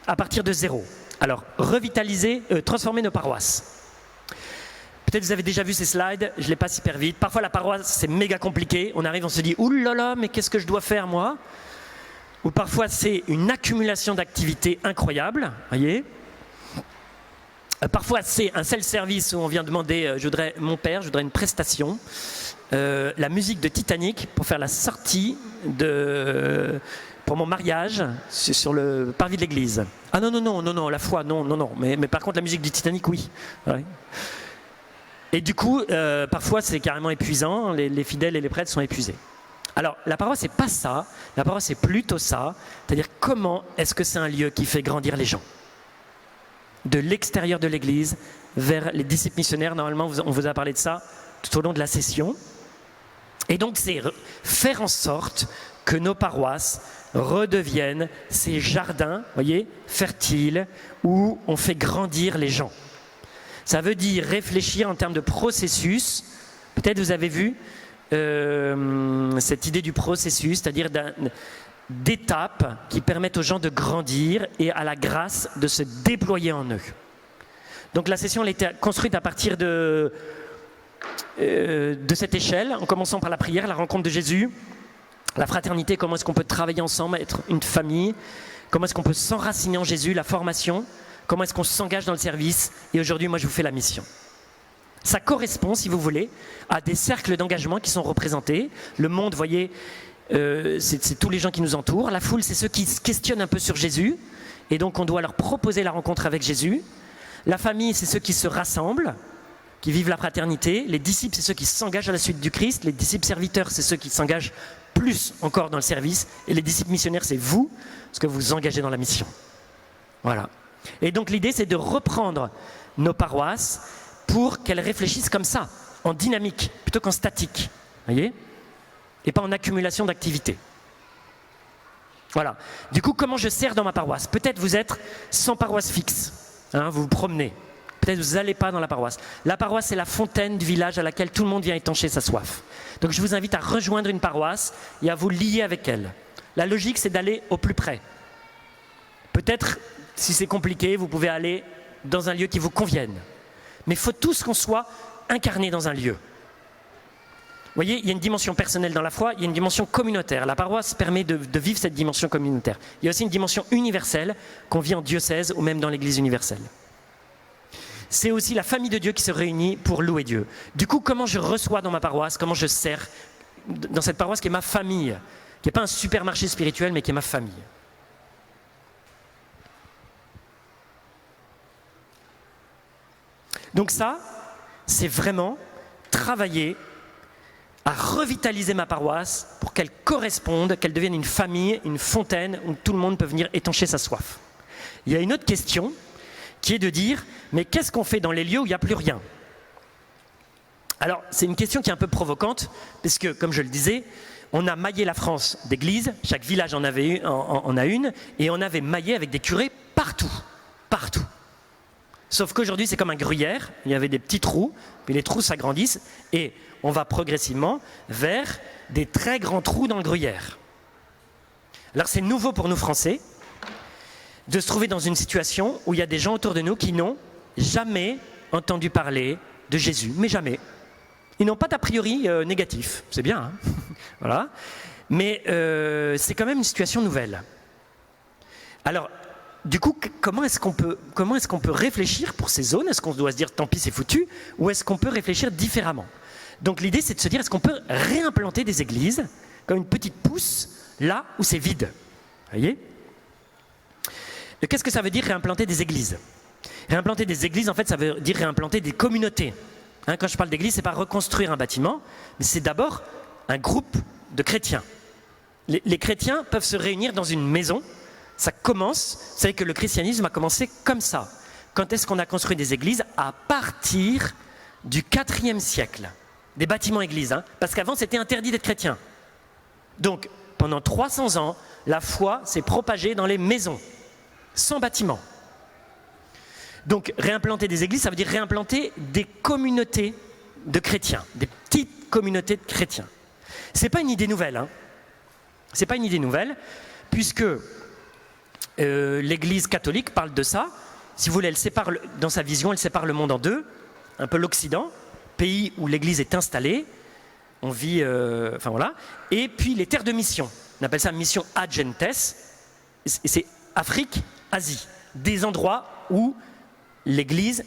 à partir de zéro. Alors, revitaliser, transformer nos paroisses. Peut-être vous avez déjà vu ces slides, je les passe hyper vite. Parfois la paroisse c'est méga compliqué, on arrive, on se dit ouh là là, mais qu'est-ce que je dois faire moi? Ou parfois c'est une accumulation d'activités incroyables, voyez. Parfois c'est un self-service où on vient demander, je voudrais une prestation, la musique de Titanic pour faire la sortie pour mon mariage sur le parvis de l'église. Ah non, la foi, non. Mais par contre la musique du Titanic, oui. Ouais. Et du coup, parfois c'est carrément épuisant, les fidèles et les prêtres sont épuisés. Alors la paroisse c'est pas ça, la paroisse c'est plutôt ça, c'est-à-dire comment est-ce que c'est un lieu qui fait grandir les gens? De l'extérieur de l'église vers les disciples missionnaires. Normalement, on vous a parlé de ça tout au long de la session. Et donc, c'est faire en sorte que nos paroisses redeviennent ces jardins, voyez, fertiles, où on fait grandir les gens. Ça veut dire réfléchir en termes de processus. Peut-être vous avez vu cette idée du processus, c'est-à-dire d'étapes qui permettent aux gens de grandir et à la grâce de se déployer en eux. Donc la session elle a été construite à partir de cette échelle, en commençant par la prière, la rencontre de Jésus, la fraternité, comment est-ce qu'on peut travailler ensemble, être une famille, comment est-ce qu'on peut s'enraciner en Jésus, la formation, comment est-ce qu'on s'engage dans le service, et aujourd'hui moi je vous fais la mission. Ça correspond, si vous voulez, à des cercles d'engagement qui sont représentés. Le monde, voyez, c'est tous les gens qui nous entourent. La foule, c'est ceux qui se questionnent un peu sur Jésus. Et donc, on doit leur proposer la rencontre avec Jésus. La famille, c'est ceux qui se rassemblent, qui vivent la fraternité. Les disciples, c'est ceux qui s'engagent à la suite du Christ. Les disciples serviteurs, c'est ceux qui s'engagent plus encore dans le service. Et les disciples missionnaires, c'est vous, parce que vous vous engagez dans la mission. Voilà. Et donc, l'idée, c'est de reprendre nos paroisses pour qu'elles réfléchissent comme ça, en dynamique, plutôt qu'en statique. Voyez ? et pas en accumulation d'activités. Voilà. Du coup, comment je sers dans ma paroisse? Peut-être vous êtes sans paroisse fixe, hein, vous vous promenez. Peut-être vous n'allez pas dans la paroisse. La paroisse, c'est la fontaine du village à laquelle tout le monde vient étancher sa soif. Donc je vous invite à rejoindre une paroisse et à vous lier avec elle. La logique, c'est d'aller au plus près. Peut-être, si c'est compliqué, vous pouvez aller dans un lieu qui vous convienne. Mais il faut tous qu'on soit incarnés dans un lieu. Vous voyez, il y a une dimension personnelle dans la foi, il y a une dimension communautaire. La paroisse permet de vivre cette dimension communautaire. Il y a aussi une dimension universelle qu'on vit en diocèse ou même dans l'Église universelle. C'est aussi la famille de Dieu qui se réunit pour louer Dieu. Du coup, comment je reçois dans ma paroisse, comment je sers dans cette paroisse qui est ma famille, qui n'est pas un supermarché spirituel, mais qui est ma famille. Donc ça, c'est vraiment travailler à revitaliser ma paroisse pour qu'elle corresponde, qu'elle devienne une famille, une fontaine où tout le monde peut venir étancher sa soif. Il y a une autre question qui est de dire, mais qu'est-ce qu'on fait dans les lieux où il n'y a plus rien? Alors, c'est une question qui est un peu provocante, parce que, comme je le disais, on a maillé la France d'églises, chaque village en a une, et on avait maillé avec des curés partout, partout. Sauf qu'aujourd'hui, c'est comme un gruyère, il y avait des petits trous, puis les trous s'agrandissent, et on va progressivement vers des très grands trous dans le gruyère. Alors c'est nouveau pour nous Français de se trouver dans une situation où il y a des gens autour de nous qui n'ont jamais entendu parler de Jésus, mais jamais. Ils n'ont pas d'a priori négatif, c'est bien, hein. Voilà. Mais c'est quand même une situation nouvelle. Alors, du coup, comment est-ce qu'on peut réfléchir pour ces zones? Est-ce qu'on doit se dire tant pis c'est foutu, ou est-ce qu'on peut réfléchir différemment? Donc l'idée c'est de se dire est-ce qu'on peut réimplanter des églises comme une petite pousse là où c'est vide? Vous voyez? Qu'est-ce que ça veut dire réimplanter des églises? Réimplanter des églises, en fait, ça veut dire réimplanter des communautés. Hein, quand je parle d'église, c'est pas reconstruire un bâtiment, mais c'est d'abord un groupe de chrétiens. Les chrétiens peuvent se réunir dans une maison. Ça commence, vous savez que le christianisme a commencé comme ça. Quand est-ce qu'on a construit des églises? À partir du IVe siècle. Des bâtiments églises, hein, parce qu'avant c'était interdit d'être chrétien. Donc pendant 300 ans, la foi s'est propagée dans les maisons, sans bâtiment. Donc réimplanter des églises, ça veut dire réimplanter des communautés de chrétiens, des petites communautés de chrétiens. C'est pas une idée nouvelle, hein. C'est pas une idée nouvelle, puisque l'Église catholique parle de ça. Si vous voulez, elle sépare, dans sa vision, elle sépare le monde en deux, un peu l'Occident, pays où l'Église est installée, on vit, enfin voilà, et puis les terres de mission. On appelle ça mission ad gentes, et c'est Afrique, Asie, des endroits où l'Église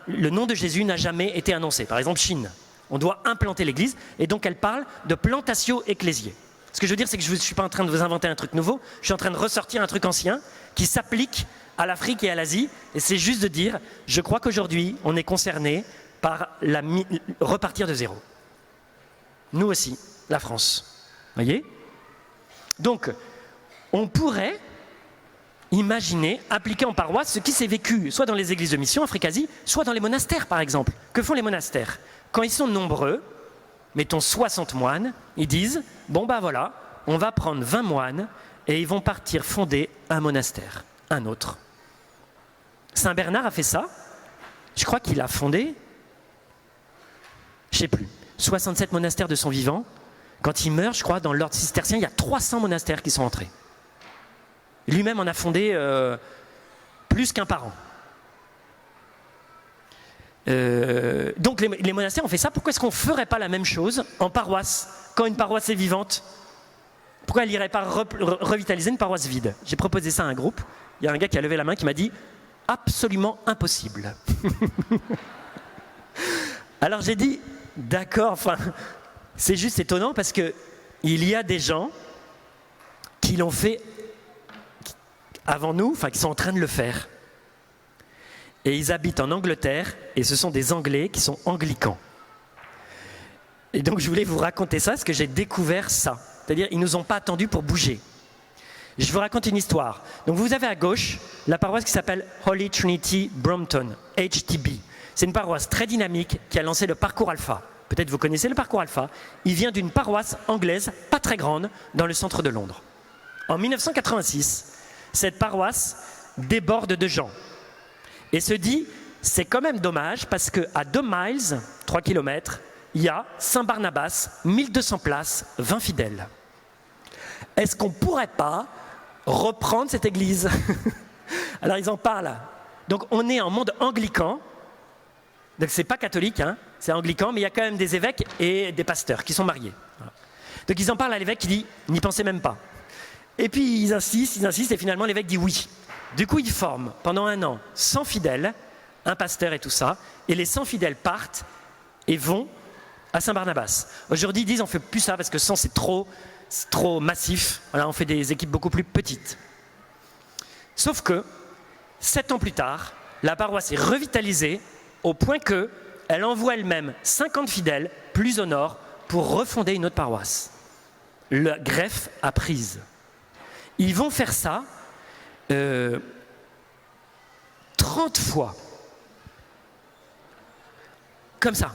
le nom de Jésus n'a jamais été annoncé. Par exemple, Chine. On doit implanter l'Église, et donc elle parle de plantatio ecclésiae. Ce que je veux dire, c'est que je ne suis pas en train de vous inventer un truc nouveau, je suis en train de ressortir un truc ancien qui s'applique à l'Afrique et à l'Asie, et c'est juste de dire, je crois qu'aujourd'hui, on est concerné par repartir de zéro. Nous aussi, la France. Voyez? Donc, on pourrait imaginer, appliquer en paroisse ce qui s'est vécu soit dans les églises de mission, Afrique-Asie, soit dans les monastères, par exemple. Que font les monastères? Quand ils sont nombreux, mettons 60 moines, ils disent, bon ben voilà, on va prendre 20 moines et ils vont partir fonder un monastère, un autre. Saint Bernard a fait ça, je crois qu'il a fondé, je ne sais plus, 67 monastères de son vivant. Quand il meurt, je crois, dans l'ordre cistercien, il y a 300 monastères qui sont entrés. Lui-même en a fondé plus qu'un par an. Donc les monastères ont fait ça. Pourquoi est-ce qu'on ne ferait pas la même chose en paroisse, quand une paroisse est vivante? Pourquoi elle n'irait pas revitaliser une paroisse vide? J'ai proposé ça à un groupe. Il y a un gars qui a levé la main qui m'a dit « absolument impossible ». Alors j'ai dit « d'accord, enfin, c'est juste étonnant parce qu'il y a des gens qui l'ont fait avant nous, enfin qui sont en train de le faire. Et ils habitent en Angleterre, et ce sont des Anglais qui sont anglicans. Et donc je voulais vous raconter ça, parce que j'ai découvert ça. C'est-à-dire, ils ne nous ont pas attendus pour bouger. Je vous raconte une histoire. Donc vous avez à gauche la paroisse qui s'appelle Holy Trinity Brompton, HTB. C'est une paroisse très dynamique qui a lancé le parcours Alpha. peut-être vous connaissez le parcours Alpha, il vient d'une paroisse anglaise pas très grande dans le centre de Londres. En 1986, cette paroisse déborde de gens et se dit c'est quand même dommage parce qu'à 2 miles, 3 km, il y a Saint-Barnabas, 1200 places, 20 fidèles. Est-ce qu'on ne pourrait pas reprendre cette église? Alors ils en parlent. Donc on est en monde anglican, donc c'est pas catholique, hein, c'est anglican, mais il y a quand même des évêques et des pasteurs qui sont mariés. Donc ils en parlent à l'évêque qui dit « n'y pensez même pas ». Et puis ils insistent et finalement l'évêque dit oui. Du coup ils forment pendant 1 an 100 fidèles, un pasteur et tout ça, et les 100 fidèles partent et vont à Saint-Barnabas. Aujourd'hui ils disent on ne fait plus ça parce que 100 c'est trop massif, voilà, on fait des équipes beaucoup plus petites. Sauf que 7 ans plus tard, la paroisse est revitalisée au point qu'elle envoie elle-même 50 fidèles plus au nord pour refonder une autre paroisse. La greffe a prise. Ils vont faire ça 30 fois. Comme ça.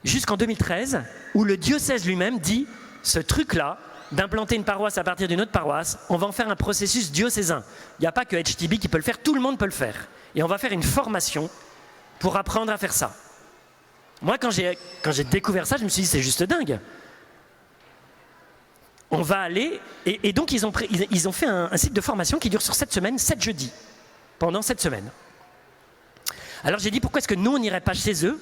Jusqu'en 2013, où le diocèse lui-même dit ce truc-là, d'implanter une paroisse à partir d'une autre paroisse, on va en faire un processus diocésain. Il n'y a pas que HTB qui peut le faire, tout le monde peut le faire. Et on va faire une formation pour apprendre à faire ça. Moi, quand j'ai découvert ça, je me suis dit, c'est juste dingue. On va aller, et donc ils ont fait un cycle de formation qui dure sur 7 semaines, 7 jeudis, pendant 7 semaines. Alors j'ai dit, pourquoi est-ce que nous, on n'irait pas chez eux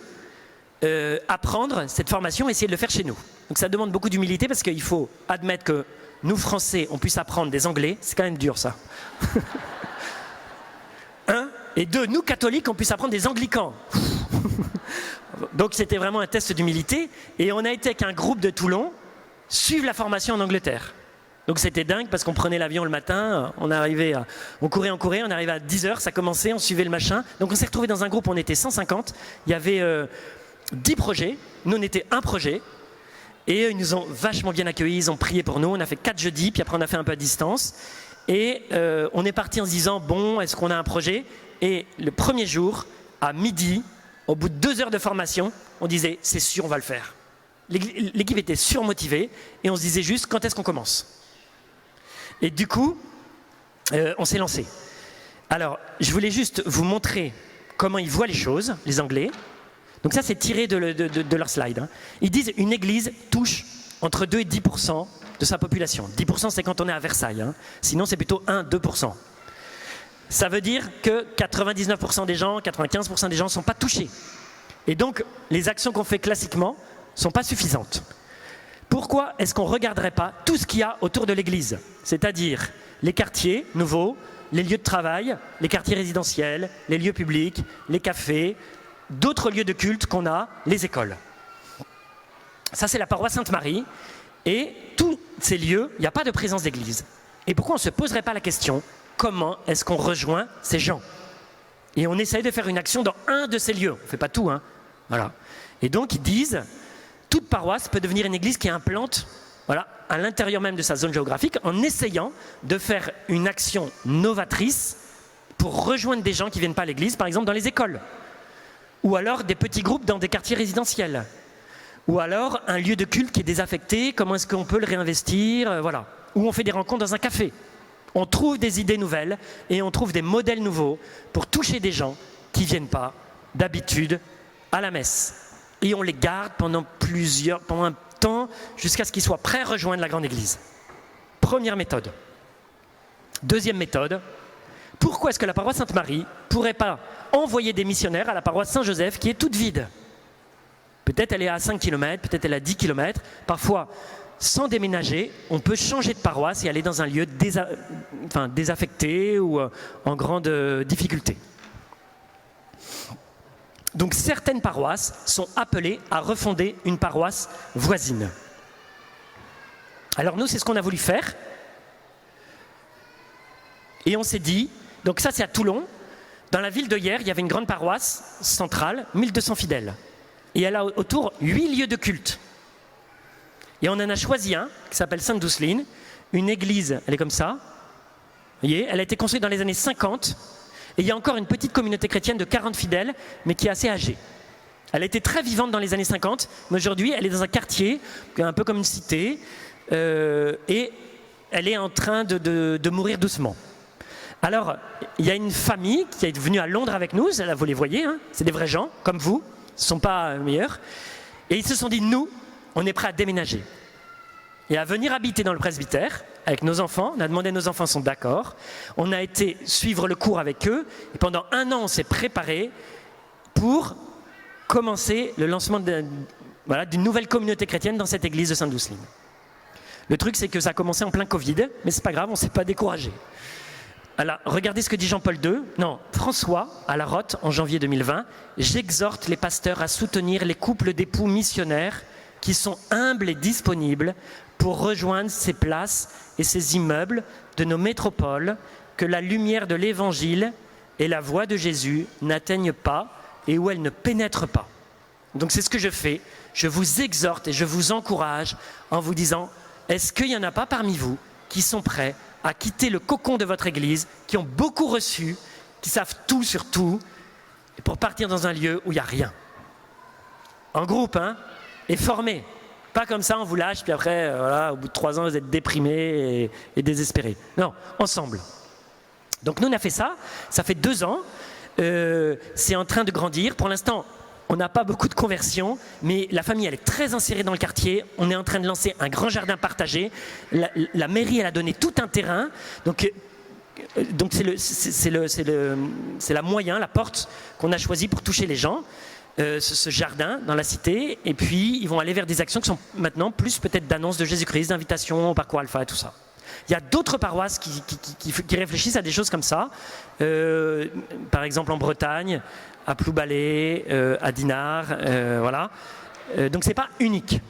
apprendre cette formation, essayer de le faire chez nous. Donc ça demande beaucoup d'humilité parce qu'il faut admettre que nous, Français, on puisse apprendre des Anglais. C'est quand même dur, ça. 1. Et 2, nous, catholiques, on puisse apprendre des Anglicans. Donc c'était vraiment un test d'humilité. Et on a été avec un groupe de Toulon suivre la formation en Angleterre. Donc c'était dingue parce qu'on prenait l'avion le matin, on courait, on arrivait à 10h, ça commençait, on suivait le machin. Donc on s'est retrouvés dans un groupe, on était 150, il y avait 10 projets, nous on était un projet, et ils nous ont vachement bien accueillis, ils ont prié pour nous, on a fait 4 jeudis, puis après on a fait un peu à distance, et on est parti en se disant, bon, est-ce qu'on a un projet? Et le premier jour, à midi, au bout de 2 heures de formation, on disait, c'est sûr, on va le faire. L'équipe était surmotivée, et on se disait juste, quand est-ce qu'on commence? Et du coup, on s'est lancé. Alors, je voulais juste vous montrer comment ils voient les choses, les Anglais. Donc ça, c'est tiré de leur slide. Hein. Ils disent une église touche entre 2 et 10% de sa population. 10%, c'est quand on est à Versailles. Hein. Sinon, c'est plutôt 1-2%. Ça veut dire que 99% des gens, 95% des gens ne sont pas touchés. Et donc, les actions qu'on fait classiquement ne sont pas suffisantes. Pourquoi est-ce qu'on ne regarderait pas tout ce qu'il y a autour de l'église? C'est-à-dire les quartiers nouveaux, les lieux de travail, les quartiers résidentiels, les lieux publics, les cafés, d'autres lieux de culte qu'on a, les écoles. Ça, c'est la paroisse Sainte-Marie. Et tous ces lieux, il n'y a pas de présence d'église. Et pourquoi on ne se poserait pas la question, comment est-ce qu'on rejoint ces gens? Et on essaye de faire une action dans un de ces lieux. On ne fait pas tout, hein. Voilà. Et donc, ils disent, toute paroisse peut devenir une église qui implante, voilà, à l'intérieur même de sa zone géographique, en essayant de faire une action novatrice pour rejoindre des gens qui ne viennent pas à l'église, par exemple dans les écoles. Ou alors des petits groupes dans des quartiers résidentiels. Ou alors un lieu de culte qui est désaffecté, comment est-ce qu'on peut le réinvestir, voilà. Ou on fait des rencontres dans un café. On trouve des idées nouvelles et on trouve des modèles nouveaux pour toucher des gens qui ne viennent pas d'habitude à la messe. Et on les garde pendant un temps jusqu'à ce qu'ils soient prêts à rejoindre la grande église. Première méthode. Deuxième méthode, pourquoi est-ce que la paroisse Sainte-Marie ne pourrait pas envoyer des missionnaires à la paroisse Saint-Joseph qui est toute vide? Peut-être elle est à 5 km, peut-être elle est à 10 km. Parfois, sans déménager, on peut changer de paroisse et aller dans un lieu désaffecté ou en grande difficulté. Donc certaines paroisses sont appelées à refonder une paroisse voisine. Alors nous, c'est ce qu'on a voulu faire. Et on s'est dit, donc ça c'est à Toulon, dans la ville de Hyères, il y avait une grande paroisse centrale, 1200 fidèles. Et elle a autour 8 lieux de culte. Et on en a choisi un, qui s'appelle Sainte-Douceline, une église, elle est comme ça. Vous voyez, elle a été construite dans les années 50. Et il y a encore une petite communauté chrétienne de 40 fidèles, mais qui est assez âgée. Elle a été très vivante dans les années 50, mais aujourd'hui, elle est dans un quartier, un peu comme une cité, et elle est en train de mourir doucement. Alors, il y a une famille qui est venue à Londres avec nous, là, vous les voyez, hein, c'est des vrais gens, comme vous, ce ne sont pas meilleurs, et ils se sont dit, nous, on est prêts à déménager et à venir habiter dans le presbytère avec nos enfants. On a demandé à nos enfants, sont d'accord. On a été suivre le cours avec eux, et pendant 1 an, on s'est préparé pour commencer le lancement d'une nouvelle communauté chrétienne dans cette église de Sainte-Douceline. Le truc, c'est que ça a commencé en plein Covid, mais c'est pas grave, on ne s'est pas découragé. Alors, regardez ce que dit Jean-Paul II. Non, François, à la Rotte, en janvier 2020, j'exhorte les pasteurs à soutenir les couples d'époux missionnaires qui sont humbles et disponibles pour rejoindre ces places et ces immeubles de nos métropoles que la lumière de l'Évangile et la voix de Jésus n'atteignent pas et où elle ne pénètre pas. Donc c'est ce que je fais. Je vous exhorte et je vous encourage en vous disant, est-ce qu'il n'y en a pas parmi vous qui sont prêts à quitter le cocon de votre église, qui ont beaucoup reçu, qui savent tout sur tout, et pour partir dans un lieu où il n'y a rien. En groupe, hein, et formé. Pas comme ça, on vous lâche, puis après, voilà, au bout de 3 ans, vous êtes déprimés et désespérés. Non, ensemble. Donc nous, on a fait ça. Ça fait 2 ans. C'est en train de grandir. Pour l'instant, on n'a pas beaucoup de conversions, mais la famille, elle est très insérée dans le quartier. On est en train de lancer un grand jardin partagé. La mairie, elle a donné tout un terrain. Donc c'est la moyen, la porte qu'on a choisie pour toucher les gens, ce jardin dans la cité. Et puis, ils vont aller vers des actions qui sont maintenant plus peut-être d'annonces de Jésus-Christ, d'invitations au parcours Alpha et tout ça. Il y a d'autres paroisses qui réfléchissent à des choses comme ça. Par exemple, en Bretagne, à Ploubalé, à Dinard, voilà. Donc c'est pas unique.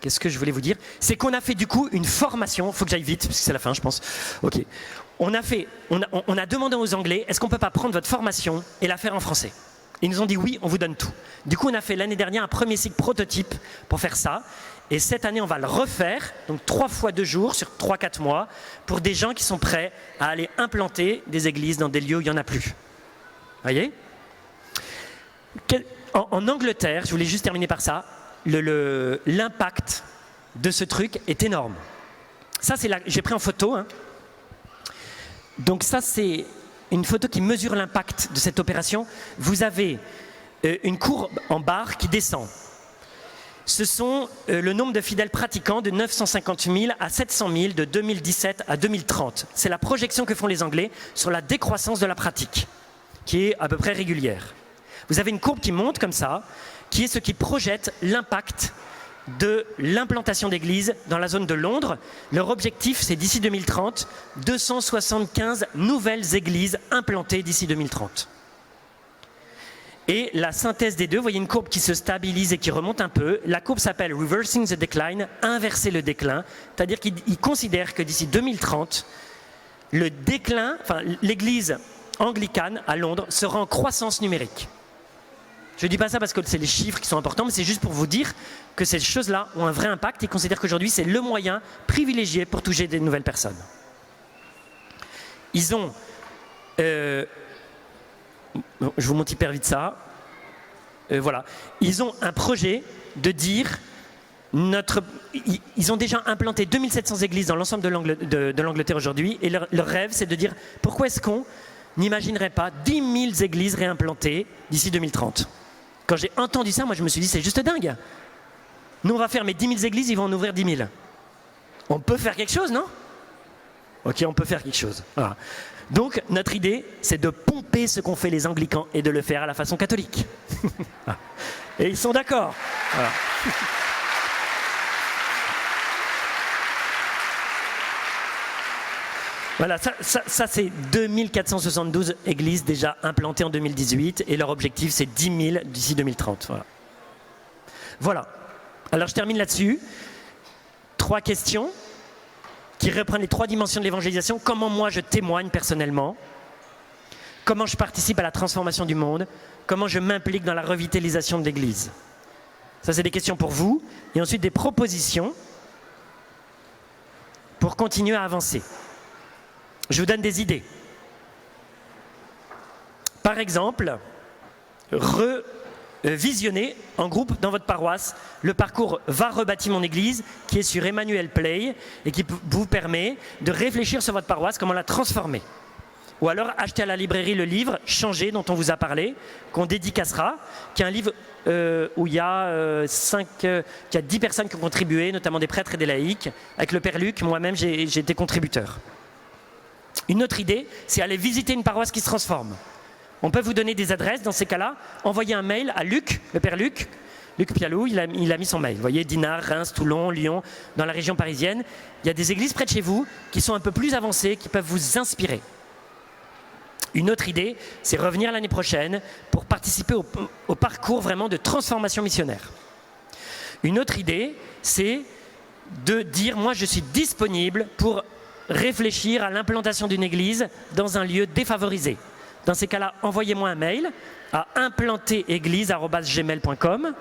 Qu'est-ce que je voulais vous dire? C'est qu'on a fait du coup une formation. Il faut que j'aille vite parce que c'est la fin, je pense. Ok. On a demandé aux Anglais, est-ce qu'on peut pas prendre votre formation et la faire en français? Ils nous ont dit oui, on vous donne tout. Du coup, on a fait l'année dernière un premier cycle prototype pour faire ça. Et cette année, on va le refaire, donc 3 fois 2 jours sur 3-4 mois, pour des gens qui sont prêts à aller implanter des églises dans des lieux où il n'y en a plus. Vous voyez? En Angleterre, je voulais juste terminer par ça, l'impact de ce truc est énorme. Ça, j'ai pris en photo. Hein. Donc ça, c'est une photo qui mesure l'impact de cette opération. Vous avez une courbe en barre qui descend. Ce sont le nombre de fidèles pratiquants de 950 000 à 700 000 de 2017 à 2030. C'est la projection que font les Anglais sur la décroissance de la pratique, qui est à peu près régulière. Vous avez une courbe qui monte comme ça, qui est ce qui projette l'impact de l'implantation d'églises dans la zone de Londres. Leur objectif, c'est d'ici 2030, 275 nouvelles églises implantées d'ici 2030. Et la synthèse des deux, vous voyez une courbe qui se stabilise et qui remonte un peu. La courbe s'appelle « Reversing the Decline », inverser le déclin. C'est-à-dire qu'il considère que d'ici 2030, le déclin, enfin l'église anglicane à Londres sera en croissance numérique. Je ne dis pas ça parce que c'est les chiffres qui sont importants, mais c'est juste pour vous dire que ces choses-là ont un vrai impact et considèrent qu'aujourd'hui, c'est le moyen privilégié pour toucher des nouvelles personnes. Ils ont... je vous montre hyper vite ça. Voilà. Ils ont un projet de dire... Ils ont déjà implanté 2700 églises dans l'ensemble de l'Angleterre aujourd'hui, et leur rêve, c'est de dire pourquoi est-ce qu'on n'imaginerait pas 10 000 églises réimplantées d'ici 2030. Quand j'ai entendu ça, moi je me suis dit c'est juste dingue. Nous on va fermer 10 000 églises, ils vont en ouvrir 10 000. On peut faire quelque chose, non? Ok, on peut faire quelque chose. Voilà. Donc notre idée, c'est de pomper ce qu'ont fait les anglicans et de le faire à la façon catholique. Et ils sont d'accord. Voilà. Voilà, ça c'est 2472 églises déjà implantées en 2018 et leur objectif c'est 10 000 d'ici 2030. Voilà. Alors je termine là-dessus. 3 questions qui reprennent les 3 dimensions de l'évangélisation. Comment moi je témoigne personnellement? Comment je participe à la transformation du monde? Comment je m'implique dans la revitalisation de l'église? Ça c'est des questions pour vous. Et ensuite des propositions pour continuer à avancer. Je vous donne des idées. par exemple, visionner en groupe dans votre paroisse le parcours Va rebâtir mon église qui est sur Emmanuel Play et qui vous permet de réfléchir sur votre paroisse, comment la transformer. Ou alors acheter à la librairie le livre Changer dont on vous a parlé, qu'on dédicacera, qui est un livre où il y a 10 personnes qui ont contribué, notamment des prêtres et des laïcs. Avec le Père Luc, moi-même j'ai été contributeur. Une autre idée, c'est aller visiter une paroisse qui se transforme. On peut vous donner des adresses dans ces cas-là. Envoyez un mail à Luc, le Père Luc Pialou, il a mis son mail. Vous voyez, Dinard, Reims, Toulon, Lyon, dans la région parisienne. Il y a des églises près de chez vous qui sont un peu plus avancées, qui peuvent vous inspirer. Une autre idée, c'est revenir l'année prochaine pour participer au parcours vraiment de transformation missionnaire. Une autre idée, c'est de dire, moi je suis disponible pour réfléchir à l'implantation d'une église dans un lieu défavorisé. Dans ces cas-là, envoyez-moi un mail à implanteréglise@gmail.com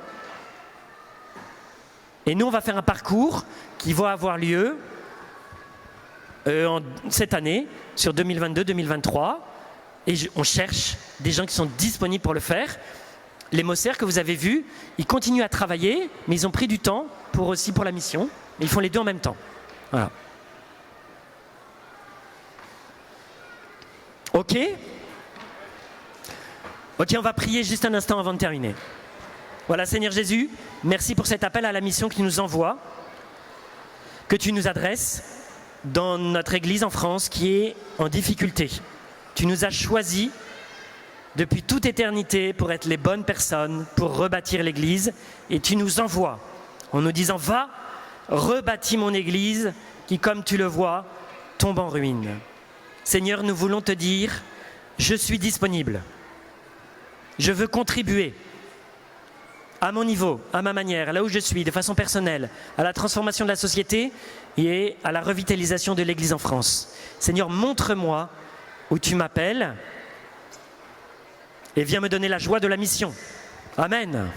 et nous, on va faire un parcours qui va avoir lieu cette année, sur 2022-2023. Et on cherche des gens qui sont disponibles pour le faire. Les Mosser que vous avez vus, ils continuent à travailler, mais ils ont pris du temps aussi pour la mission. Mais ils font les deux en même temps. Voilà. Ok, on va prier juste un instant avant de terminer. Voilà, Seigneur Jésus, merci pour cet appel à la mission que tu nous envoies, que tu nous adresses dans notre Église en France qui est en difficulté. Tu nous as choisis depuis toute éternité pour être les bonnes personnes, pour rebâtir l'Église. Et tu nous envoies en nous disant, va, rebâtis mon Église qui, comme tu le vois, tombe en ruine. Seigneur, nous voulons te dire, je suis disponible. Je veux contribuer à mon niveau, à ma manière, là où je suis, de façon personnelle, à la transformation de la société et à la revitalisation de l'Église en France. Seigneur, montre-moi où tu m'appelles et viens me donner la joie de la mission. Amen.